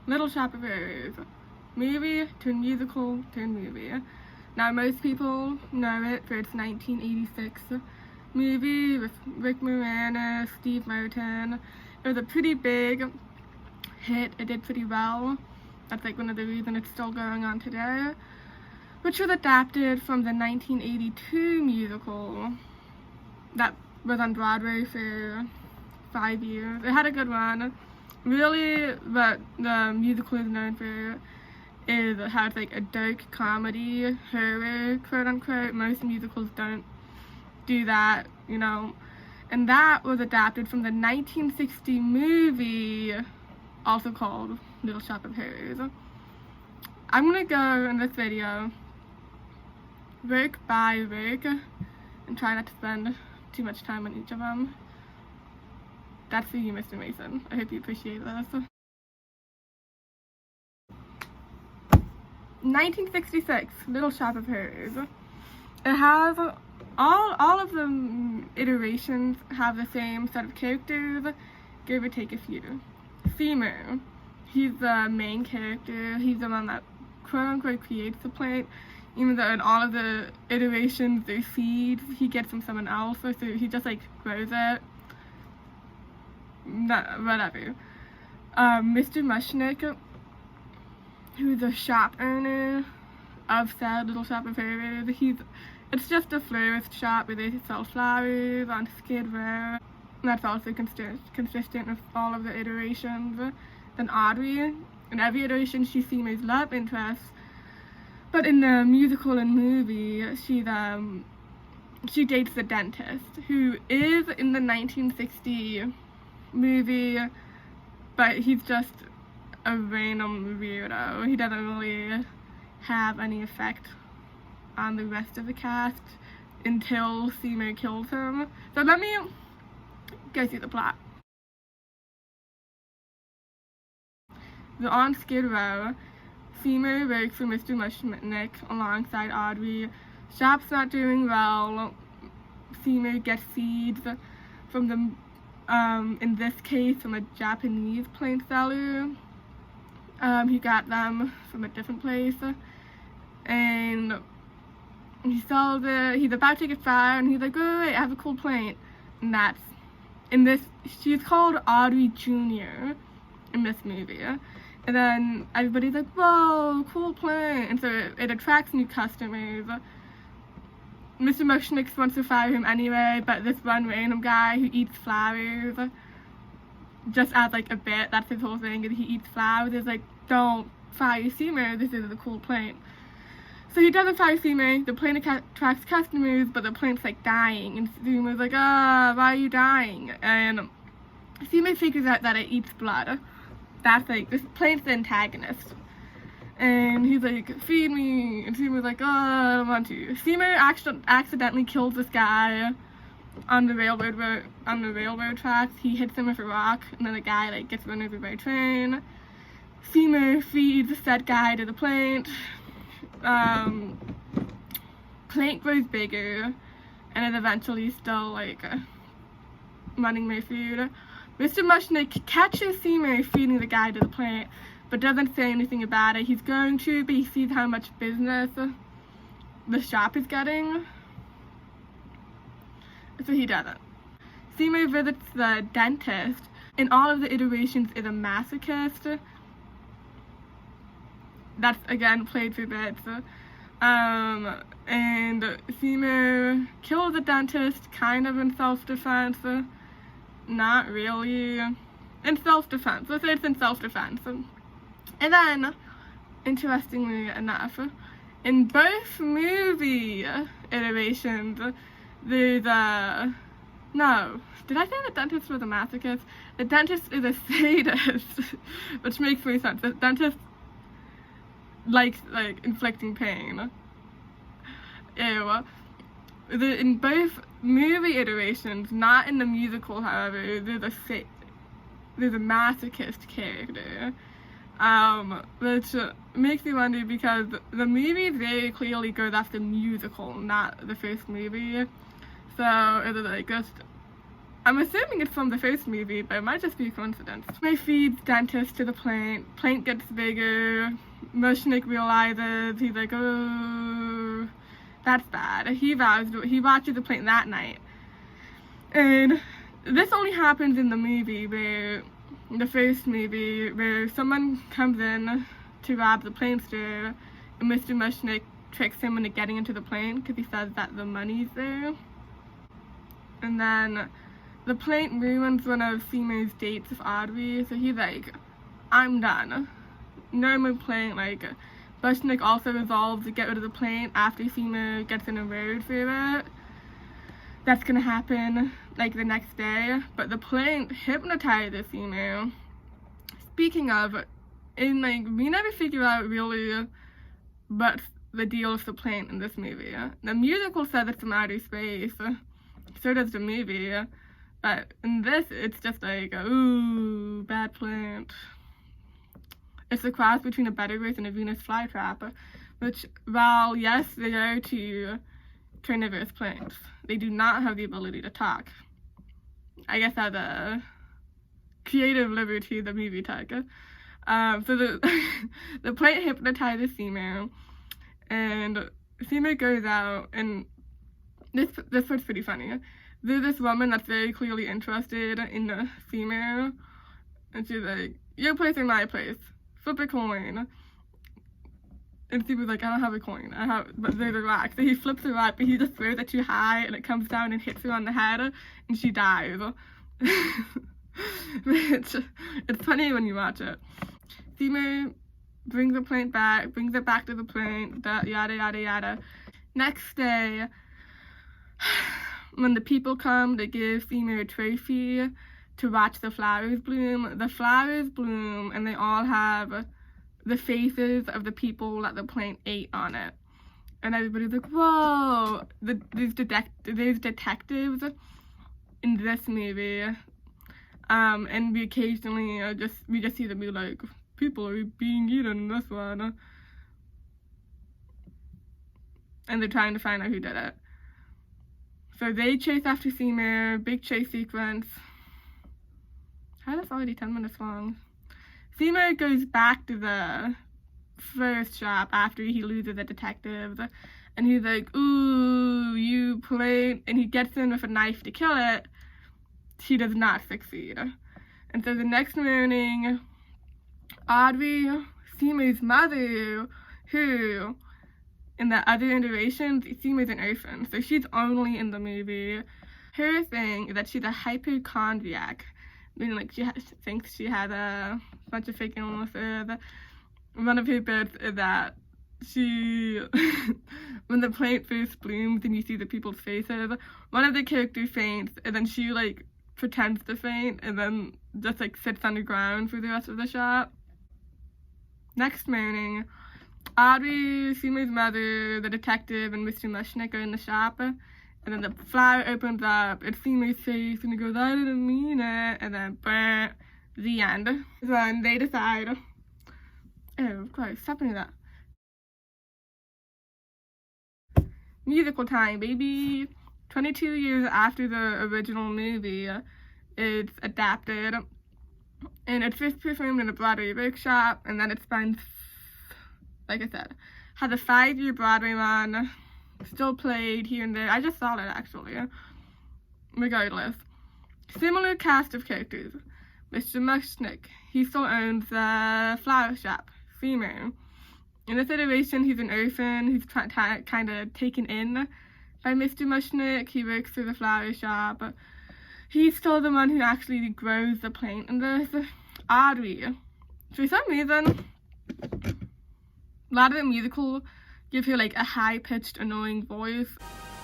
Little Shop of Horrors. Movie turned musical turned movie. Now most people know it for its 1986 movie with Rick Moranis, Steve Martin. It was a pretty big hit. It did pretty well. That's like one of the reasons it's still going on today. Which was adapted from the 1982 musical that was on Broadway for 5 years. It had a good run. Really, what the musical is known for is how it's like a dark comedy, horror, quote unquote. Most musicals don't do that, you know. And that was adapted from the 1960 movie, also called Little Shop of Horrors. I'm gonna go in this video work by work and try not to spend too much time on each of them. That's for you, Mr. Mason. I hope you appreciate this. 1966, Little Shop of Horrors. It has all of the iterations have the same set of characters, give or take a few. Seymour, he's the main character. He's the one that quote unquote creates the plant, even though in all of the iterations there's seeds he gets from someone else, so he just like grows it. Whatever. Mr. Mushnick, who's a shop owner of said Little Shop of Horrors. It's just a florist shop where they sell flowers on Skid Row. That's also consistent with all of the iterations. Then Audrey, in every iteration she's Seymour's love interest, but in the musical and movie she dates the dentist, who is in the 1960 movie, but he's just a random weirdo. He doesn't really have any effect on the rest of the cast until Seymour kills him. So let me go through the plot. So on Skid Row, Seymour works for Mr. Mushnick alongside Audrey. Shop's not doing well. Seymour gets seeds from the in this case from a Japanese plant seller. He got them from a different place, and he sells it. He's about to get fired, and he's like, "Oh wait, I have a cool plant." And that's in this. She's called Audrey Jr. in this movie, and then everybody's like, "Whoa, cool plant!" And so it attracts new customers. Mr. Mushnick wants to fire him anyway, but this one random guy who eats flowers, just as like a bit, that's his whole thing, and he eats flowers, is like, "Don't fire Seymour, this is a cool plant." So he doesn't fire Seymour, the plant attracts customers, but the plant's like dying, and Seymour's like, why are you dying? And Seymour figures out that it eats blood. That's like, this plant's the antagonist. And he's like, "Feed me," and Seymour's like, I don't want to. Seymour accidentally kills this guy on the railroad tracks. He hits him with a rock, and then the guy like gets run over by a train. Seymour feeds that guy to the plant. Plant grows bigger, and it eventually still like running my food. Mr. Mushnick catches Seymour feeding the guy to the plant, but doesn't say anything about it. He's going to, but he sees how much business the shop is getting, so he doesn't. Seymour visits the dentist. In all of the iterations is a masochist. That's again played for bits. And Seymour kills the dentist kind of in self-defense. Not really. In self-defense. Let's say it's in self-defense. And then, interestingly enough, in both movie iterations, there's no, did I say the dentist was a masochist? The dentist is a sadist, which makes more sense. The dentist likes like inflicting pain. Ew. In both movie iterations, not in the musical, however, there's a masochist character. Which makes me wonder, because the movie very clearly goes after musical, not the first movie. So is it like just I'm assuming it's from the first movie, but it might just be a coincidence. He feeds Dentist to the plane. Plane gets bigger. Mushnik realizes, he's like, oh, that's bad. He watches the plane that night. And this only happens in the movie, the first movie, where someone comes in to rob the plane store, and Mr. Mushnik tricks him into getting into the plane because he says that the money's there. And then the plane ruins one of Seymour's dates with Audrey, so he's like, I'm done. No more plane. Like, Mushnik also resolves to get rid of the plane after Seymour gets in a road for it. That's gonna happen like the next day, but the plane hypnotizes Seymour. Speaking of, we never figure out really what's the deal with the plane in this movie. The musical says it's from outer space, so does the movie, but in this it's just like, ooh, bad plant. It's a cross between a Betterworth and a Venus flytrap, which, while yes, they are two carnivorous plants, they do not have the ability to talk. I guess that's a creative liberty the movie took. So the plant hypnotizes Seymour, and Seymour goes out, and this part's pretty funny. There's this woman that's very clearly interested in the Seymour, and she's like, your place or my place? Flip a coin. And Seymour's like, I don't have a coin. But there's a rock. So he flips the rock, but he just throws it too high, and it comes down and hits her on the head, and she dies. Which, it's funny when you watch it. Seymour brings the plane back, brings it back to the plane, yada yada yada. Next day, when the people come, they give Seymour a trophy to watch the flowers bloom. The flowers bloom, and they all have the faces of the people that the plane ate on it. And everybody's like, whoa! There's detectives in this movie. And we occasionally we just see them be like, people are being eaten in this one. And they're trying to find out who did it. So they chase after Seymour, big chase sequence. How is this already 10 minutes long? Seymour goes back to the first shop after he loses the detectives, and he's like, ooh, you played, and he gets in with a knife to kill it. He does not succeed. And so the next morning, Audrey, Seymour's mother, who, in the other iterations, Seymour's an orphan, so she's only in the movie. Her thing is that she's a hypochondriac, meaning like she thinks she has a bunch of fake illnesses. One of her bits is that she, when the plant first blooms and you see the people's faces, one of the characters faints, and then she like pretends to faint, and then just like sits on the ground for the rest of the shot. Next morning, Audrey, Seymour's mother, the detective, and Mr. Mushnik are in the shop, and then the flower opens up, it's Seymour's face, and he goes, I didn't mean it, and then, brr, the end. Then they decide, oh, Christ, stop doing that. Musical time, baby. 22 years after the original movie, it's adapted, and it's first performed in a Broadway workshop, and then it spends, like I said, has a 5-year Broadway run, still played here and there. I just saw it, actually. Regardless. Similar cast of characters. Mr. Mushnik, he still owns the flower shop, Seymour. In this iteration, he's an orphan. He's kind of taken in by Mr. Mushnik. He works for the flower shop. He's still the one who actually grows the plant. And there's Audrey. For some reason, a lot of the musical give her like a high-pitched, annoying voice.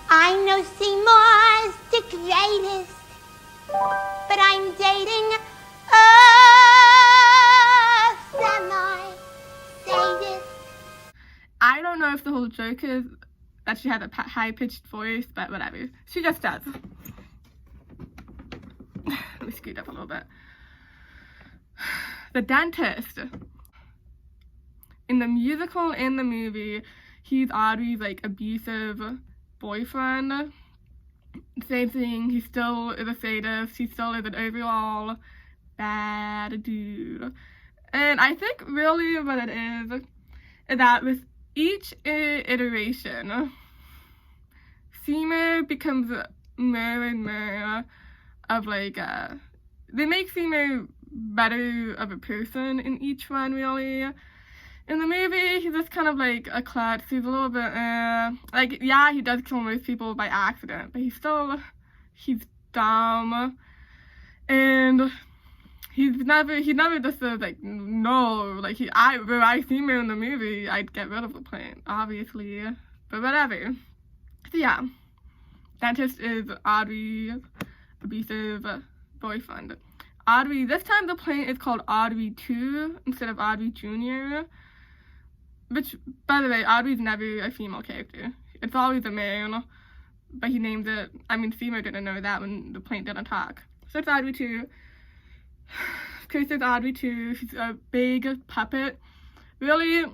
I know Seymour's the greatest, but I'm dating a semi-sadist. I don't know if the whole joke is that she has a high-pitched voice, but whatever. She just does. Let me scoot up a little bit. The dentist. In the musical and the movie, he's Audrey's like abusive boyfriend. Same thing, he still is a sadist, he still is an overall bad dude. And I think really what it is that with each iteration, Seymour becomes more and more of like they make Seymour better of a person in each one, really. In the movie, he's just kind of like a klutz. He's a little bit, like, yeah, he does kill most people by accident, but he's dumb. And he never just says, like, no, like, if I see him in the movie, I'd get rid of the plane, obviously. But whatever. So yeah, Dentist is Audrey's abusive boyfriend. Audrey, this time the plane is called Audrey 2 instead of Audrey Jr. Which, by the way, Audrey's never a female character. It's always a male, but he names it, I mean, Seymour didn't know that when the plane didn't talk. So it's Audrey 2. Of course, there's Audrey 2. She's a big puppet. Really,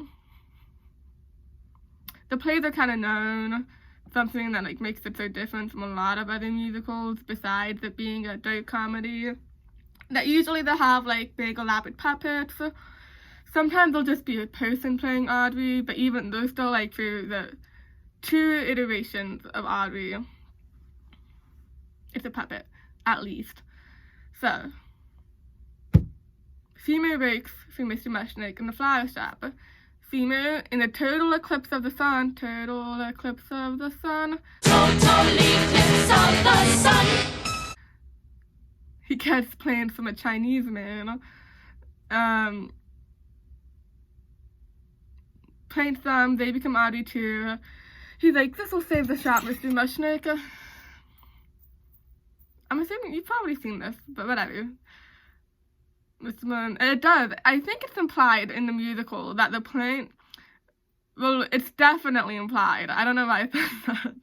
the plays are kind of known. Something that, like, makes it so different from a lot of other musicals, besides it being a dark comedy. That usually they'll have, like, big elaborate puppets. Sometimes there'll just be a person playing Audrey, but even though still, like, for the 2 iterations of Audrey, it's a puppet, at least. So, Seymour works for Mr. Mushnick in the flower shop. Seymour, in a total eclipse of the sun, total eclipse of the sun, he gets plans from a Chinese man. Plants them, they become Audrey 2. He's like, this will save the shop, Mr. Mushnick. I'm assuming you've probably seen this, but whatever. Mr. Moon, and it does. I think it's implied in the musical that the plant, well, it's definitely implied. I don't know why I said that.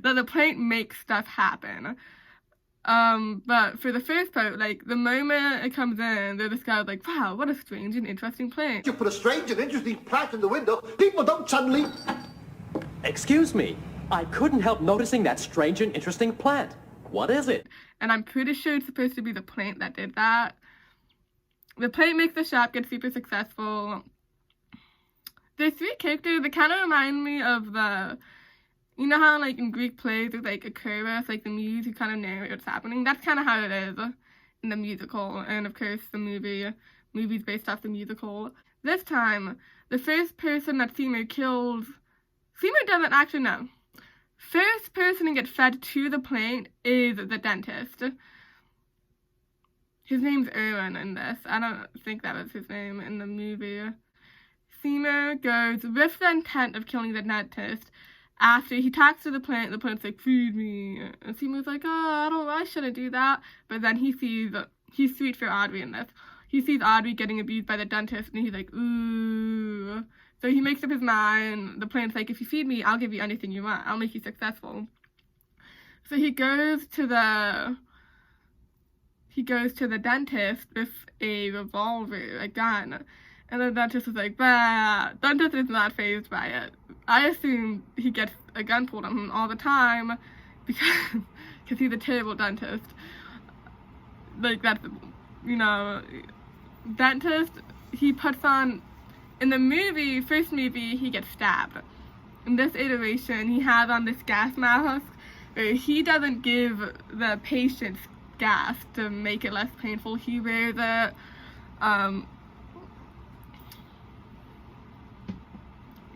That the plant makes stuff happen. But for the first part, like, the moment it comes in, they're just kind of like, wow, what a strange and interesting plant. You put a strange and interesting plant in the window, people don't suddenly... Excuse me, I couldn't help noticing that strange and interesting plant. What is it? And I'm pretty sure it's supposed to be the plant that did that. The plant makes the shop get super successful. There's 3 characters that kind of remind me of the... You know how, like, in Greek plays, there's, like, a chorus, like, the muse who kind of narrates what's happening? That's kind of how it is in the musical. And, of course, the movie's based off the musical. This time, the first person that Seymour kills... Seymour doesn't actually know. First person to get fed to the plant is the dentist. His name's Erwin in this. I don't think that was his name in the movie. Seymour goes with the intent of killing the dentist. After he talks to the plant's like, feed me. And Seymour's like, oh, I shouldn't do that. But then he's sweet for Audrey in this. He sees Audrey getting abused by the dentist, and he's like, ooh. So he makes up his mind. The plant's like, if you feed me, I'll give you anything you want. I'll make you successful. So he goes to the dentist with a revolver, a gun. And the dentist is like, bah. Dentist is not fazed by it. I assume he gets a gun pulled on him all the time because he's a terrible dentist. Like, that's, you know, dentist, he puts on, in the movie, first movie, he gets stabbed. In this iteration, he has on this gas mask. He doesn't give the patients gas to make it less painful. He wears it.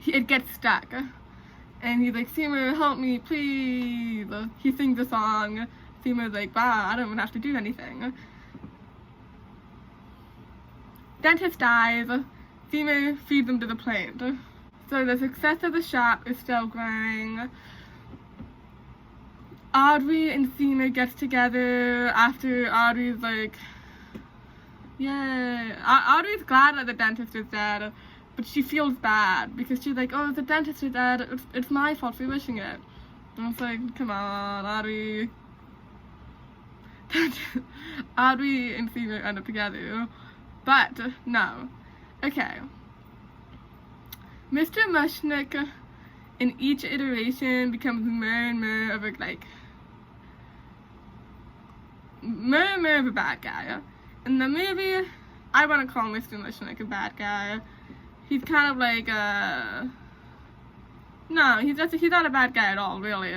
It gets stuck, and he's like, Seymour, help me, please. He sings a song. Seymour's like, wow, I don't even have to do anything. Dentist dies. Seymour feeds him to the plant. So the success of the shop is still growing. Audrey and Seymour gets together after Audrey's like, yay. Audrey's glad that the dentist is dead. But she feels bad because she's like, oh, the dentist is dead. It's my fault for wishing it. And it's like, come on, Audrey. Audrey and Seymour end up together. But, no. Okay. Mr. Mushnick in each iteration becomes more and more of a, like, more of a bad guy. In the movie, I want to call Mr. Mushnick a bad guy. He's kind of like no, he's not a bad guy at all, really.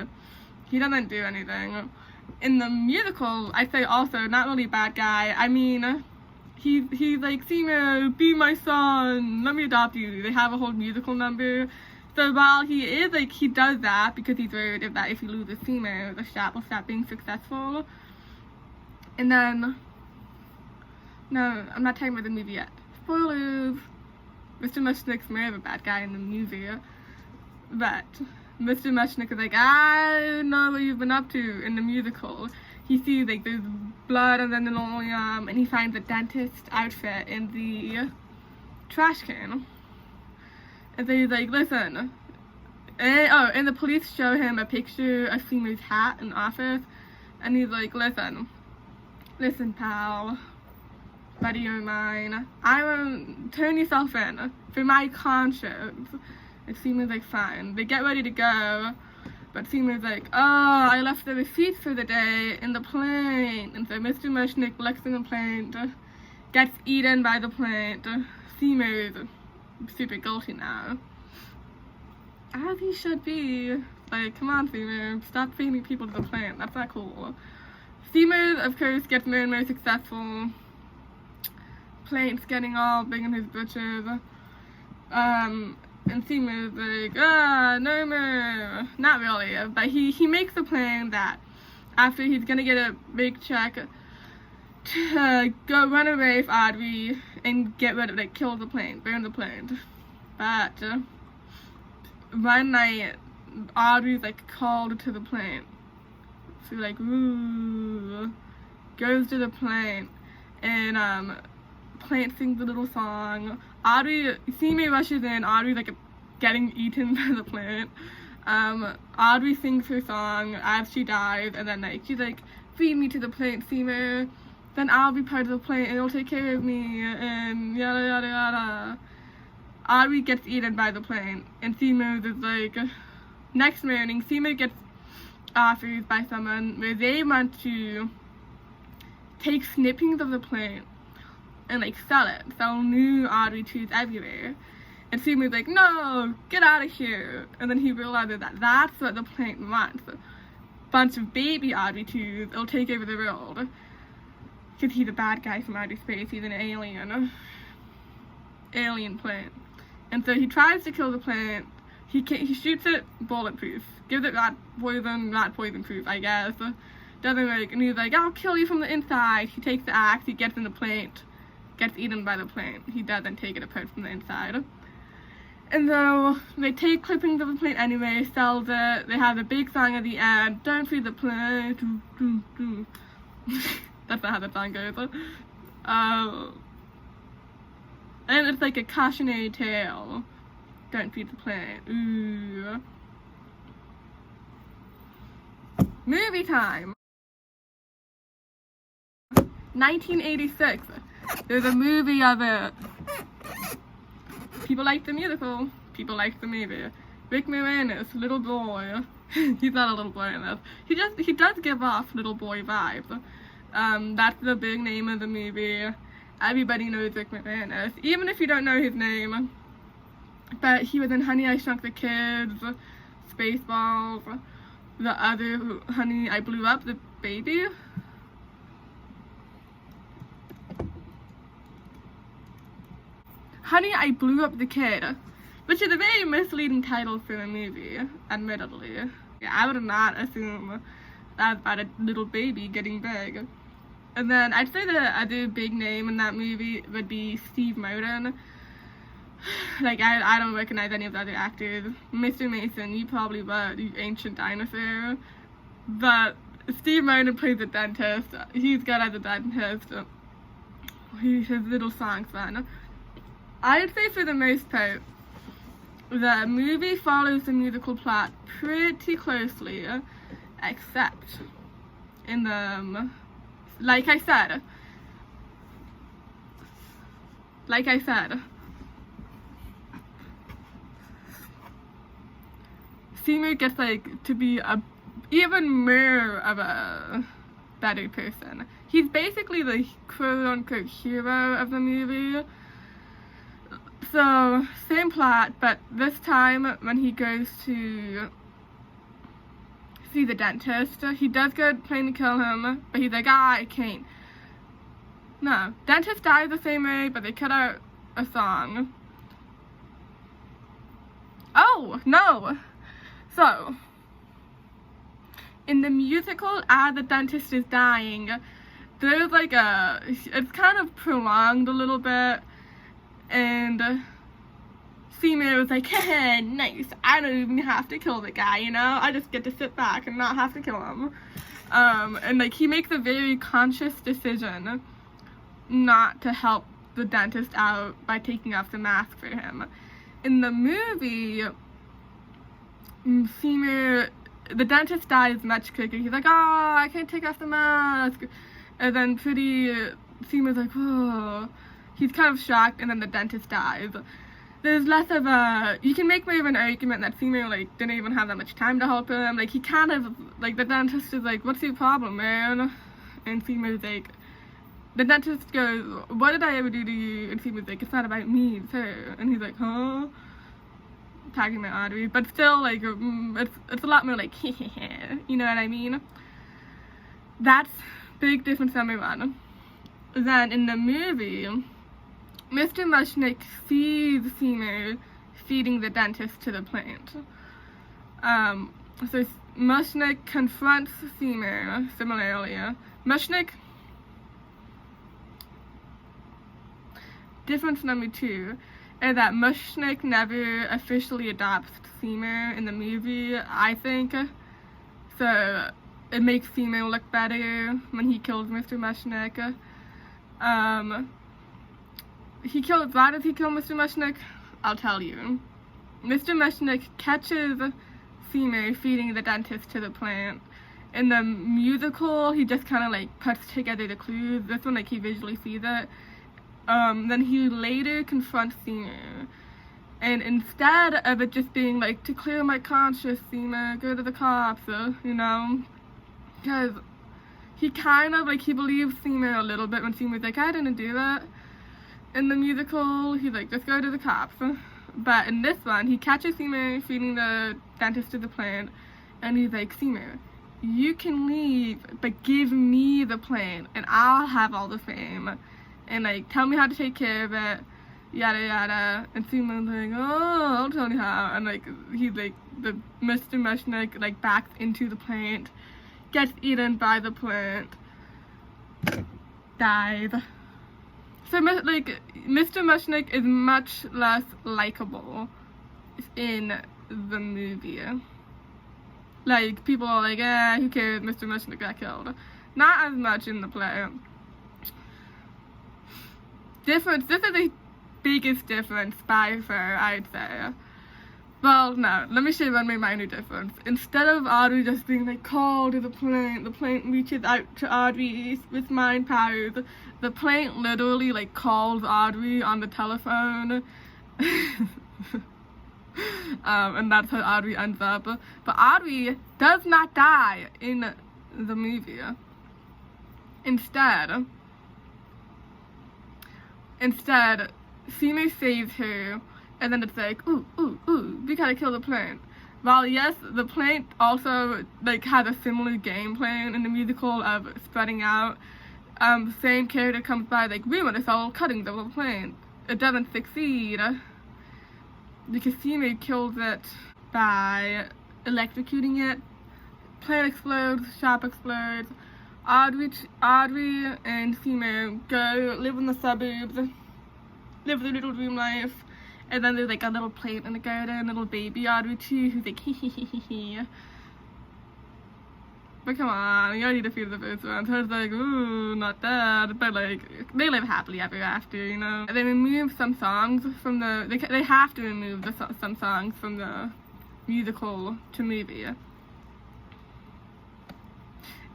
He doesn't do anything. In the musical, I say also not really bad guy. I mean, he's like, Seymour, be my son, let me adopt you. They have a whole musical number. So while he is like, he does that because he's worried that if he loses Seymour, the shop will stop being successful. And then, no, I'm not talking about the movie yet. Spoilers. Mr. Mushnick's more of a bad guy in the movie. But Mr. Mushnick is like, I know what you've been up to in the musical. He sees like there's blood on the linoleum, and he finds a dentist outfit in the trash can. And so he's like, listen. And the police show him a picture of Seymour's hat in the office, and he's like, listen, pal, buddy of mine, I won't turn yourself in for my conscience. And Seymour's like, fine. They get ready to go, but Seymour's like, oh, I left the receipts for the day in the plane. And so Mr. Mushnick looks in the plane, gets eaten by the plane. Seymour's super guilty now. As he should be. Like, come on, Seymour, stop feeding people to the plane. That's not cool. Seymour, of course, gets more and more successful. Plane's getting all big in his britches. And Seymour's like, no more. Not really, but he makes the plan that after he's gonna get a big check to go run away with Audrey and get rid of it, kill the plane, burn the plane. But one night, Audrey's like called to the plane. So like, ooh, goes to the plane, and plane sings a little song. Seymour rushes in. Audrey's like getting eaten by the plane. Audrey sings her song as she dies, and then like she's like, feed me to the plane, Seymour. Then I'll be part of the plane, and it'll take care of me, and yada yada yada. Audrey gets eaten by the plane, and Seymour is like, next morning, Seymour gets offered by someone where they want to take snippings of the plane and like sell new Audrey tubes everywhere. And Seymour's like, no, get out of here. And then he realizes that that's what the plane wants. A bunch of baby Audrey tubes. It'll take over the world. Because he's a bad guy from outer space. He's an alien. Alien plane. And so he tries to kill the plane. He shoots it bulletproof. Gives it rat poison proof, I guess. Doesn't work. And he's like, I'll kill you from the inside. He takes the axe. He gets in the plane. Gets eaten by the plane. He doesn't take it apart from the inside. And so they take clippings of the plane anyway, sells it. They have a big song at the end. Don't feed the plane. Doo, doo, doo. That's not how the song goes. And it's like a cautionary tale. Don't feed the plane. Ooh. Movie time. 1986. There's a movie of it. People like the musical. People like the movie. Rick Moranis, little boy. He's not a little boy in this. He does give off little boy vibes. That's the big name of the movie. Everybody knows Rick Moranis, even if you don't know his name. But he was in Honey, I Shrunk the Kids, Spaceballs, the other Honey, I Blew Up the Baby. Honey, I Blew Up the Kid, which is a very misleading title for a movie, admittedly. Yeah, I would not assume that's about a little baby getting big. And then I'd say the other big name in that movie would be Steve Martin. Like, I don't recognize any of the other actors. Mr. Mason, you probably would, you ancient dinosaur. But Steve Martin plays a dentist. He's good as a dentist. His little song's fun. I'd say for the most part, the movie follows the musical plot pretty closely, except in the, like I said, Seymour gets like to be even more of a better person. He's basically the quote-unquote hero of the movie. So, same plot, but this time when he goes to see the dentist, he does go trying to kill him, but he's like, I can't. No, dentist dies the same way, but they cut out a song. Oh, no! So, in the musical, as the dentist is dying, there's like it's kind of prolonged a little bit, and Seymour was like, hey, nice, I don't even have to kill the guy, you know, I just get to sit back and not have to kill him. And like, he makes a very conscious decision not to help the dentist out by taking off the mask for him. In the movie, Seymour, the dentist dies much quicker. He's like, oh, I can't take off the mask. And then Seymour's like, oh. He's kind of shocked, and then the dentist dies. There's less of you can make more of an argument that Seymour, like, didn't even have that much time to help him. Like, he kind of, like, the dentist is like, what's your problem, man? And Seymour's like, the dentist goes, what did I ever do to you? And Seymour's like, it's not about me, it's her. And he's like, huh? Talking about Audrey. But still, like, it's a lot more like, you know what I mean? That's big difference number one. Then in the movie, Mr. Mushnick sees Seymour feeding the dentist to the plant. So Mushnick confronts Seymour similarly. Mushnick, difference number two is that Mushnick never officially adopts Seymour in the movie, I think. So it makes Seymour look better when he kills Mr. Mushnick. Why does he kill Mr. Mushnick? I'll tell you. Mr. Mushnick catches Seymour feeding the dentist to the plant. In the musical, he just kind of like puts together the clues. This one, like, he visually sees it. Then he later confronts Seymour. And instead of it just being like, to clear my conscience, Seymour, go to the cops, you know? Because he kind of, like, he believes Seymour a little bit when Seymour's like, I didn't do that. In the musical, he's like, just go to the cops. But in this one, he catches Seymour feeding the dentist to the plant, and he's like, Seymour, you can leave, but give me the plant, and I'll have all the fame. And, like, tell me how to take care of it, yada yada. And Seymour's like, oh, I'll tell you how. And, like, he's like, the Mr. Mushnick, like, backs into the plant, gets eaten by the plant, dies. So, like, Mr. Mushnick is much less likable in the movie. Like, people are like, who cares, Mr. Mushnick got killed. Not as much in the play. This is the biggest difference by far, I'd say. Well, no, let me show you one more minor difference. Instead of Audrey just being like, call to the plant reaches out to Audrey with mind powers. The plant literally, like, calls Audrey on the telephone. And that's how Audrey ends up. But Audrey does not die in the movie. Instead, Seymour saves her, and then it's like, ooh, we gotta kill the plant. While yes, the plant also, like, has a similar game plan in the musical of spreading out. Same character comes by, like, we want to sell cuttings of the plant. It doesn't succeed, because Seymour kills it by electrocuting it. Plant explodes, shop explodes. Audrey and Seymour go live in the suburbs, live their little dream life, and then there's like a little plant in the garden, little baby Audrey too, who's like hee. But come on, you already defeated the first one, so it's like, ooh, not that, but like, they live happily ever after, you know? They remove some songs from they have to remove some songs from the musical to movie.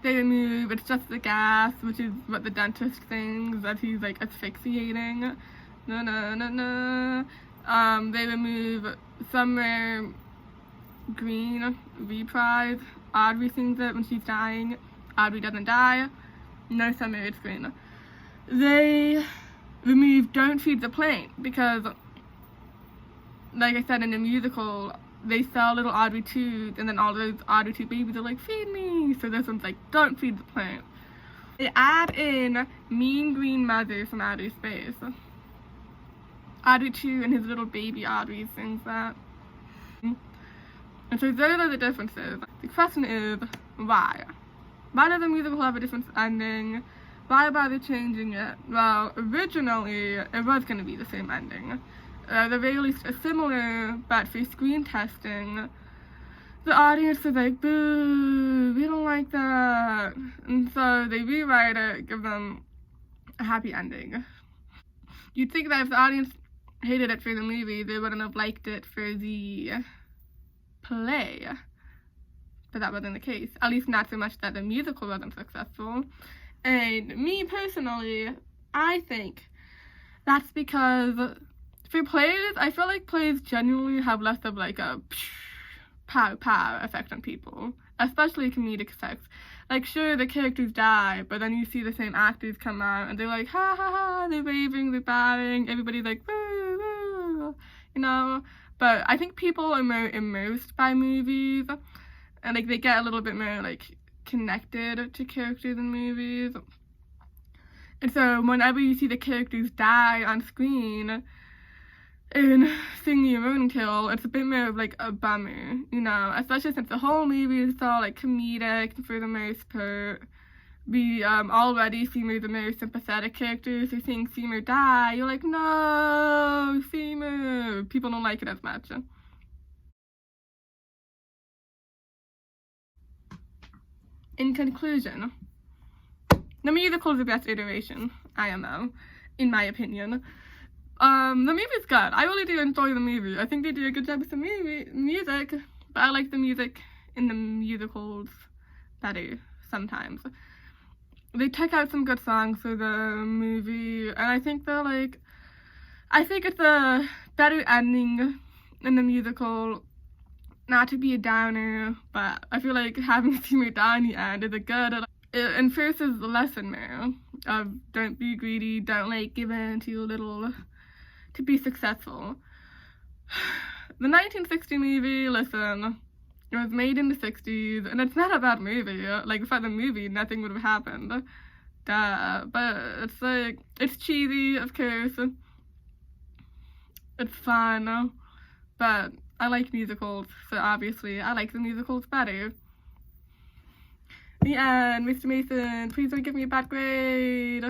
They remove It's Just the Gas, which is what the dentist thinks, that he's like asphyxiating. No. They remove Somewhere Green, Reprise. Audrey sings it when she's dying. Audrey doesn't die, no submarine screen. They removed Don't Feed the Plane because, like I said, in the musical, they sell little Audrey 2s, and then all those Audrey 2 babies are like, feed me. So this one's like, don't feed the plane. They add in Mean Green Mother from Outer Space. Audrey 2 and his little baby Audrey sings that. And so those are the differences. The question is, why? Why does the musical have a different ending? Why bother changing it? Well, originally, it was going to be the same ending. They released a similar, but for screen testing, the audience was like, boo, we don't like that. And so they rewrite it, give them a happy ending. You'd think that if the audience hated it for the movie, they wouldn't have liked it for the play. But that wasn't the case. At least not so much that the musical wasn't successful. And me personally, I think that's because for plays, I feel like plays genuinely have less of like a pow pow effect on people, especially comedic effects. Like, sure, the characters die, but then you see the same actors come out and they're like, ha ha ha, they're raving, they're bowing, everybody's like, woo woo, you know. But I think people are more immersed by movies, and like they get a little bit more like connected to characters in movies. And so whenever you see the characters die on screen in Sing Me a Moaning Tale, it's a bit more of like a bummer, you know, especially since the whole movie is all like comedic for the most part. We already Seymour the most sympathetic character, so seeing Seymour die, you're like, no, Seymour. People don't like it as much. In conclusion, the musical is the best iteration, IMO, in my opinion. The movie's good. I really do enjoy the movie. I think they do a good job with the music, but I like the music in the musicals better sometimes. They took out some good songs for the movie, and I think it's a better ending in the musical. Not to be a downer, but I feel like having Seymour die in the end is a good, it enforces the lesson more of don't be greedy, don't like give in too little to be successful. The 1960 movie, listen, it was made in the 60s, and it's not a bad movie. Like, without the movie, nothing would have happened. Duh. But it's like, it's cheesy, of course. It's fun. But I like musicals, so obviously I like the musicals better. The end. Mr. Mason, please don't give me a bad grade.